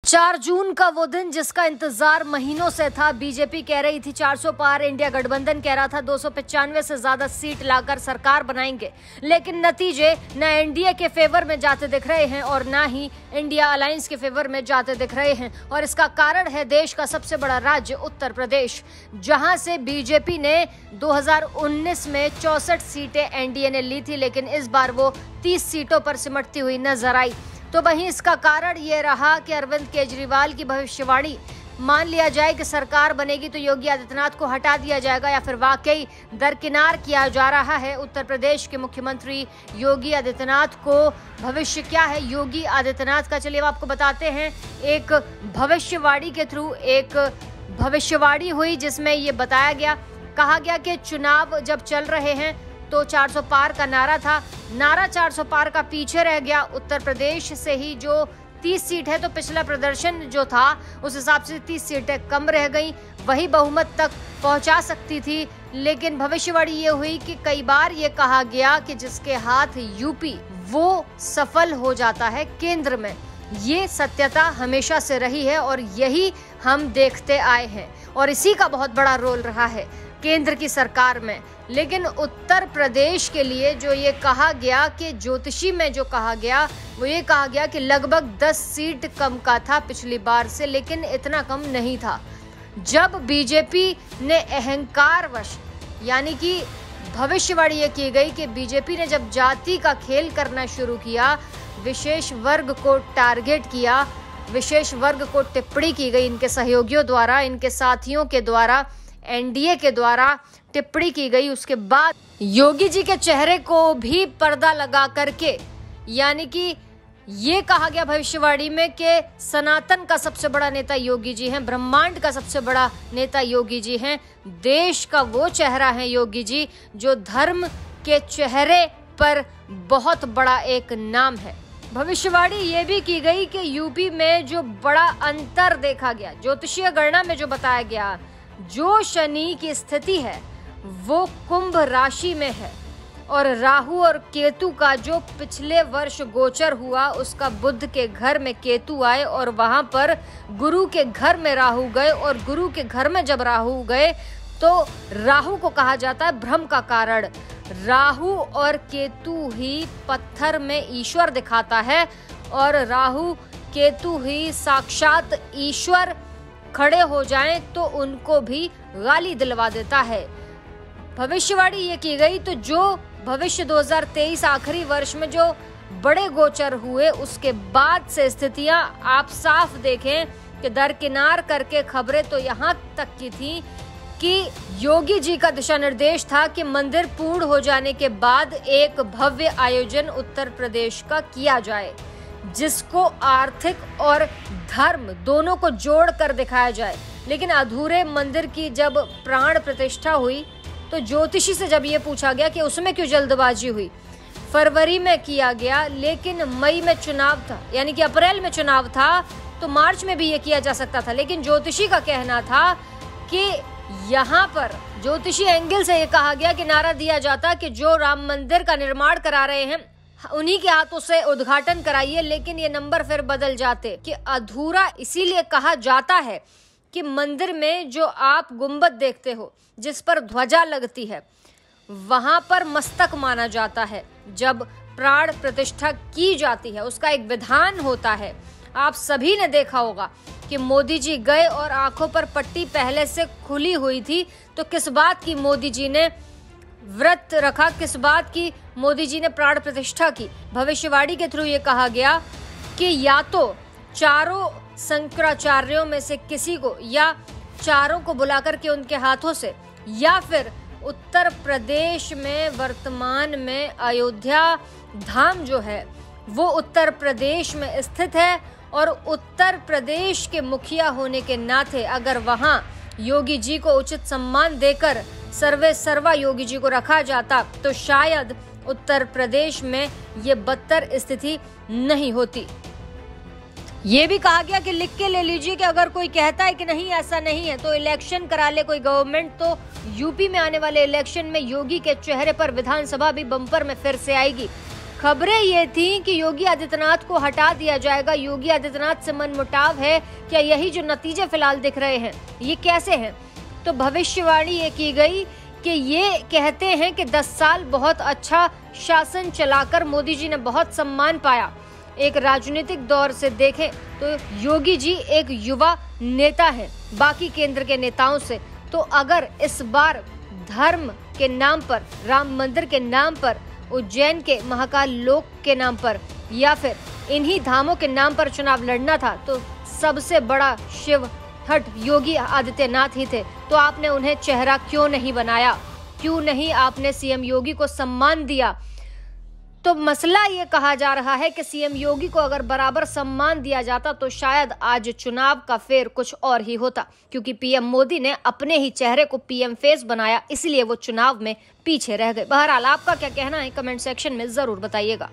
4 जून का वो दिन जिसका इंतजार महीनों से था। बीजेपी कह रही थी 400 पार, इंडिया गठबंधन कह रहा था 295 से ज्यादा सीट लाकर सरकार बनाएंगे, लेकिन नतीजे न एनडीए के फेवर में जाते दिख रहे हैं और न ही इंडिया अलायंस के फेवर में जाते दिख रहे हैं। और इसका कारण है देश का सबसे बड़ा राज्य उत्तर प्रदेश, जहां से बीजेपी ने 2019 में 64 सीटें एनडीए ने ली थी, लेकिन इस बार वो 30 सीटों पर सिमटती हुई नजर आई। तो वहीं इसका कारण ये रहा कि अरविंद केजरीवाल की भविष्यवाणी, मान लिया जाए कि सरकार बनेगी तो योगी आदित्यनाथ को हटा दिया जाएगा या फिर वाकई दरकिनार किया जा रहा है उत्तर प्रदेश के मुख्यमंत्री योगी आदित्यनाथ को। भविष्य क्या है योगी आदित्यनाथ का, चलिए हम आपको बताते हैं। एक भविष्यवाणी के थ्रू एक भविष्यवाणी हुई जिसमें ये बताया गया, कहा गया कि चुनाव जब चल रहे हैं तो 400 पार का नारा था, नारा 400 पार का पीछे रह गया। उत्तर प्रदेश से ही जो 30 सीट है, तो पिछला प्रदर्शन जो था उस हिसाब से 30 सीटें कम रह गई, वही बहुमत तक पहुंचा सकती थी। लेकिन भविष्यवाणी ये हुई कि कई बार ये कहा गया कि जिसके हाथ यूपी वो सफल हो जाता है केंद्र में। ये सत्यता हमेशा से रही है और यही हम देखते आए हैं और इसी का बहुत बड़ा रोल रहा है केंद्र की सरकार में। लेकिन उत्तर प्रदेश के लिए जो ये कहा गया कि ज्योतिषी में जो कहा गया, वो ये कहा गया कि लगभग 10 सीट कम का था पिछली बार से, लेकिन इतना कम नहीं था। जब बीजेपी ने अहंकारवश, यानी कि भविष्यवाणी ये की गई कि बीजेपी ने जब जाति का खेल करना शुरू किया, विशेष वर्ग को टारगेट किया, विशेष वर्ग को टिप्पणी की गई इनके सहयोगियों द्वारा, इनके साथियों के द्वारा, एनडीए के द्वारा टिप्पणी की गई। उसके बाद योगी जी के चेहरे को भी पर्दा लगा करके, यानी कि ये कहा गया भविष्यवाणी में कि सनातन का सबसे बड़ा नेता योगी जी हैं, ब्रह्मांड का सबसे बड़ा नेता योगी जी हैं, देश का वो चेहरा है योगी जी जो धर्म के चेहरे पर बहुत बड़ा एक नाम है। भविष्यवाणी ये भी की गई कि यूपी में जो बड़ा अंतर देखा गया, ज्योतिषीय गणना में जो बताया गया, जो शनि की स्थिति है वो कुंभ राशि में है और राहु और केतु का जो पिछले वर्ष गोचर हुआ, उसका बुध के घर में केतु आए और वहां पर गुरु के घर में राहु गए, और गुरु के घर में जब राहु गए तो राहु को कहा जाता है भ्रम का कारण। राहु और केतु ही पत्थर में ईश्वर दिखाता है और राहु केतु ही साक्षात ईश्वर खड़े हो जाएं तो उनको भी गाली दिलवा देता है। भविष्यवाणी ये की गई तो जो भविष्य 2023 आखिरी वर्ष में जो बड़े गोचर हुए, उसके बाद से स्थितियां आप साफ देखें कि दरकिनार करके खबरें तो यहाँ तक की थी कि योगी जी का दिशा निर्देश था कि मंदिर पूर्ण हो जाने के बाद एक भव्य आयोजन उत्तर प्रदेश का किया जाए, जिसको आर्थिक और धर्म दोनों को जोड़ कर दिखाया जाए। लेकिन अधूरे मंदिर की जब प्राण प्रतिष्ठा हुई तो ज्योतिषी से जब ये पूछा गया कि उसमें क्यों जल्दबाजी हुई, फरवरी में किया गया लेकिन मई में चुनाव था, यानी कि अप्रैल में चुनाव था, तो मार्च में भी ये किया जा सकता था। लेकिन ज्योतिषी का कहना था कि यहाँ पर ज्योतिषी एंगल से ये कहा गया कि नारा दिया जाता कि जो राम मंदिर का निर्माण करा रहे हैं उन्हीं के हाथों से उद्घाटन कराइए, लेकिन ये नंबर फिर बदल जाते कि अधूरा इसीलिए कहा जाता है कि मंदिर में जो आप गुंबद देखते हो जिस पर ध्वजा लगती है, वहां पर मस्तक माना जाता है। जब प्राण प्रतिष्ठा की जाती है उसका एक विधान होता है। आप सभी ने देखा होगा कि मोदी जी गए और आंखों पर पट्टी पहले से खुली हुई थी, तो किस बात की मोदी जी ने व्रत रखा, किस बात की मोदी जी ने प्राण प्रतिष्ठा की। भविष्यवाणी के थ्रू ये कहा गया कि या तो चारों शंकराचार्यों में से किसी को या चारों को बुलाकर के उनके हाथों से, या फिर उत्तर प्रदेश में वर्तमान में अयोध्या धाम जो है वो उत्तर प्रदेश में स्थित है और उत्तर प्रदेश के मुखिया होने के नाते अगर वहां योगी जी को उचित सम्मान देकर सर्वे सर्वा योगी जी को रखा जाता तो शायद उत्तर प्रदेश में ये बदतर स्थिति नहीं होती। ये भी कहा गया कि लिख के ले लीजिए कि अगर कोई कहता है कि नहीं ऐसा नहीं है तो इलेक्शन करा ले कोई गवर्नमेंट, तो यूपी में आने वाले इलेक्शन में योगी के चेहरे पर विधानसभा भी बम्पर में फिर से आएगी। खबरें ये थी कि योगी आदित्यनाथ को हटा दिया जाएगा, योगी आदित्यनाथ से मनमुटाव है, क्या यही जो नतीजे फिलहाल दिख रहे हैं ये कैसे हैं? तो भविष्यवाणी ये की गई कि ये कहते हैं कि 10 साल बहुत अच्छा शासन चलाकर मोदी जी ने बहुत सम्मान पाया। एक राजनीतिक दौर से देखें तो योगी जी एक युवा नेता हैं बाकी केंद्र के नेताओं से। तो अगर इस बार धर्म के नाम पर, राम मंदिर के नाम पर, उज्जैन के महाकाल लोक के नाम पर या फिर इन्हीं धामों के नाम पर चुनाव लड़ना था तो सबसे बड़ा शिव हट योगी आदित्यनाथ ही थे। तो आपने उन्हें चेहरा क्यों नहीं बनाया? क्यों नहीं आपने सीएम योगी को सम्मान दिया? तो मसला ये कहा जा रहा है कि सीएम योगी को अगर बराबर सम्मान दिया जाता तो शायद आज चुनाव का फेर कुछ और ही होता, क्योंकि पीएम मोदी ने अपने ही चेहरे को पीएम फेस बनाया, इसलिए वो चुनाव में पीछे रह गए। बहरहाल आपका क्या कहना है कमेंट सेक्शन में जरूर बताइएगा।